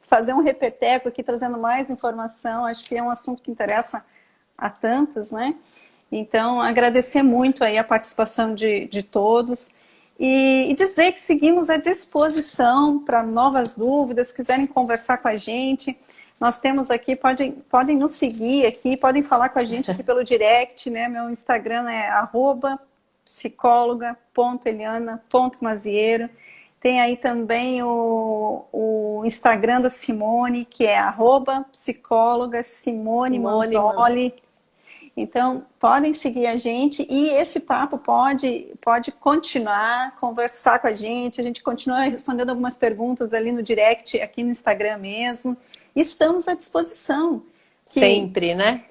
fazer um repeteco aqui, trazendo mais informação. Acho que é um assunto que interessa a tantos, né? Então, agradecer muito aí a participação de todos e dizer que seguimos à disposição para novas dúvidas, quiserem conversar com a gente. Nós temos aqui, podem nos seguir aqui, podem falar com a gente aqui pelo direct, né? Meu Instagram é @psicologa.eliana.mazieiro. Tem aí também o Instagram da Simone, que é @psicóloga Simone Manzoli. Então, podem seguir a gente e esse papo pode continuar, conversar com a gente continua respondendo algumas perguntas ali no direct, aqui no Instagram mesmo. Estamos à disposição. Sempre, né?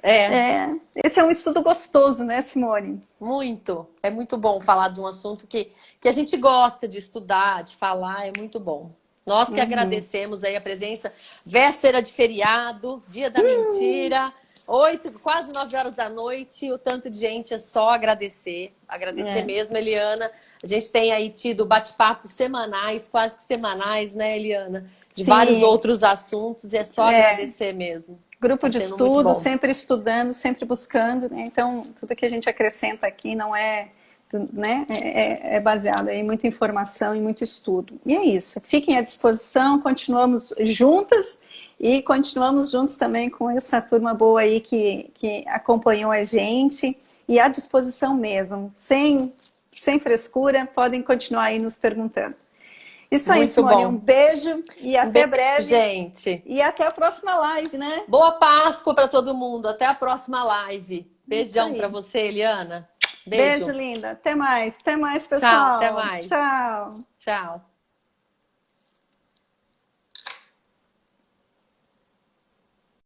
Esse é um estudo gostoso, né, Simone? Muito. É muito bom falar de um assunto que a gente gosta de estudar, de falar, é muito bom. Nós que agradecemos aí a presença. Véspera de feriado, dia da mentira, 8, quase 9 horas da noite, o tanto de gente, é só agradecer. Agradecer mesmo, Eliana. A gente tem aí tido bate-papos semanais, quase que semanais, né, Eliana? De vários outros assuntos, e é só agradecer mesmo. Grupo de estudo, sempre estudando, sempre buscando, né? Então, tudo que a gente acrescenta aqui não né? É baseado em muita informação e muito estudo. E é isso. Fiquem à disposição, continuamos juntas e continuamos juntos também com essa turma boa aí que acompanhou a gente e à disposição mesmo. Sem frescura, podem continuar aí nos perguntando. Isso aí, Simone, um beijo e até breve. Gente. E até a próxima live, né? Boa Páscoa para todo mundo. Até a próxima live. Beijão para você, Eliana. Beijo, linda. Até mais, pessoal. Tchau, até mais. Tchau. Tchau.